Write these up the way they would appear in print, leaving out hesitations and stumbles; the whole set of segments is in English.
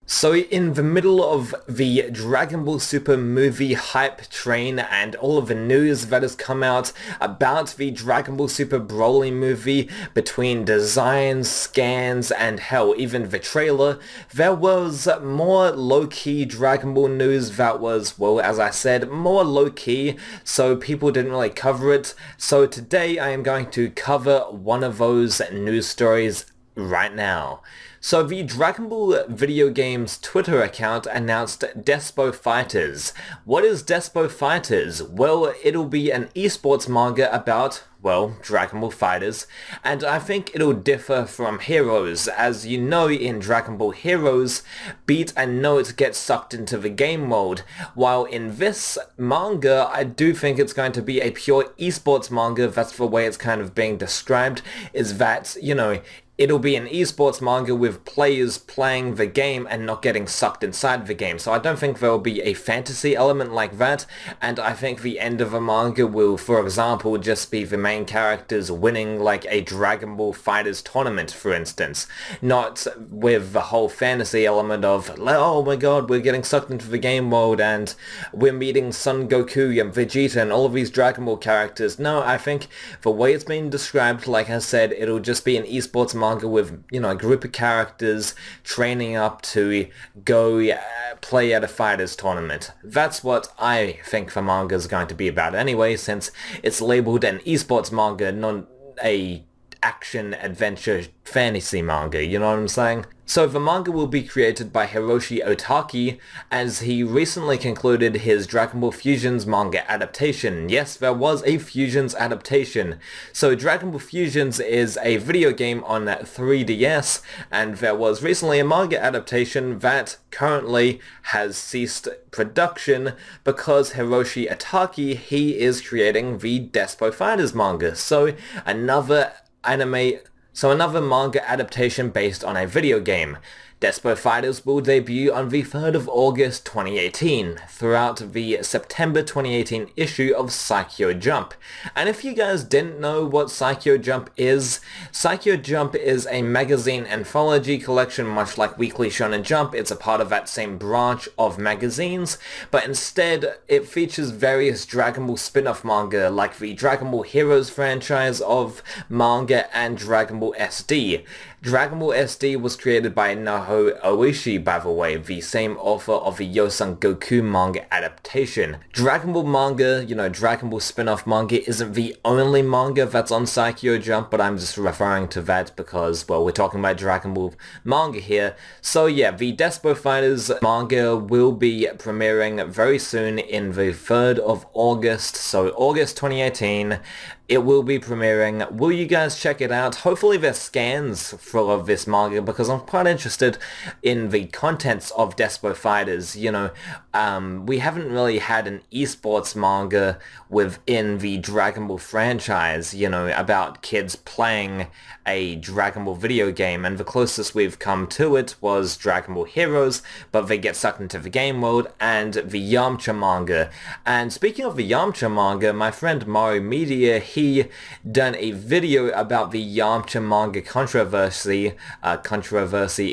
So in the middle of the Dragon Ball Super movie hype train and all of the news that has come out about the Dragon Ball Super Broly movie, between designs, scans, and hell, even the trailer, there was more low-key Dragon Ball news that was, well, as I said, more low-key, so people didn't really cover it. So today I am going to cover one of those news stories right now. So the Dragon Ball video game's Twitter account announced DeSpo FighterZ. What is DeSpo FighterZ? Well, it'll be an esports manga about, well, Dragon Ball FighterZ, and I think it'll differ from Heroes. As you know, in Dragon Ball Heroes, Beat and Note get sucked into the game mode, while in this manga, I do think it's going to be a pure esports manga. That's the way it's kind of being described, is that, you know, it'll be an esports manga with players playing the game and not getting sucked inside the game. So I don't think there will be a fantasy element like that, and I think the end of a manga will, for example, just be the main characters winning like a Dragon Ball FighterZ tournament, for instance. Not with the whole fantasy element of, oh my god, we're getting sucked into the game mode and we're meeting Son Goku and Vegeta and all of these Dragon Ball characters. No, I think the way it's been described, like I said, it'll just be an esports manga with, you know, a group of characters training up to go play at a fighters tournament. That's what I think the manga is going to be about anyway, since it's labeled an esports manga, not a action adventure fantasy manga, you know what I'm saying? So the manga will be created by Hiroshi Otaki, as he recently concluded his Dragon Ball Fusions manga adaptation. Yes, there was a Fusions adaptation. So Dragon Ball Fusions is a video game on 3DS, and there was recently a manga adaptation that currently has ceased production because Hiroshi Otaki, he is creating the DeSpo FighterZ manga. So another manga adaptation based on a video game. DeSpo FighterZ will debut on the 3rd of August 2018, throughout the September 2018 issue of Psycho Jump. And if you guys didn't know what Psycho Jump is a magazine anthology collection much like Weekly Shonen Jump. It's a part of that same branch of magazines, but instead it features various Dragon Ball spin-off manga like the Dragon Ball Heroes franchise of manga and Dragon Ball SD. Dragon Ball SD was created by Naho Oishi, by the way, the same author of the Yosan Goku manga adaptation. Dragon Ball manga, you know, Dragon Ball spin-off manga isn't the only manga that's on Psycho Jump, but I'm just referring to that because, well, we're talking about Dragon Ball manga here. So yeah, the DeSpo FighterZ manga will be premiering very soon in the 3rd of August, so August 2018. It will be premiering. Will you guys check it out? Hopefully there's scans full of this manga, because I'm quite interested in the contents of DeSpo FighterZ. You know, we haven't really had an esports manga within the Dragon Ball franchise, you know, about kids playing a Dragon Ball video game, and the closest we've come to it was Dragon Ball Heroes, but they get sucked into the game mode, and the Yamcha manga. And speaking of the Yamcha manga, my friend Mario Media, he done a video about the Yamcha manga controversy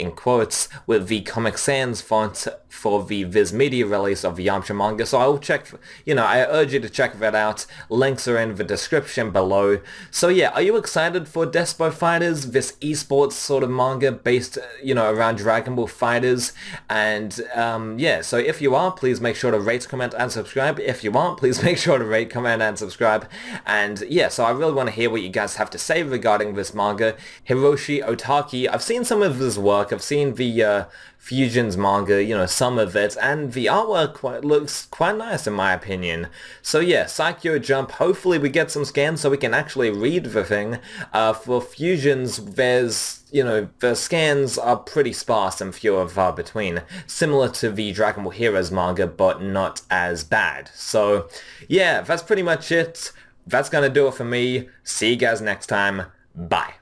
in quotes, with the Comic Sans font for the Viz Media release of the Yamcha manga. So I'll check, you know, I urge you to check that out. Links are in the description below. So yeah, are you excited for DeSpo FighterZ, this esports sort of manga based, you know, around Dragon Ball FighterZ? And yeah, so if you are, please make sure to rate, comment, and subscribe. If you aren't, please make sure to rate, comment, and subscribe. And yeah, so I really want to hear what you guys have to say regarding this manga. Hiroshi Otaki, I've seen some of his work. I've seen the Fusions manga, you know, some of it, and the artwork looks quite nice in my opinion. So yeah, Psycho Jump, hopefully we get some scans so we can actually read the thing. For Fusions, there's, you know, the scans are pretty sparse and few and far between, similar to the Dragon Ball Heroes manga, but not as bad. So yeah, that's pretty much it. That's gonna do it for me. See you guys next time. Bye.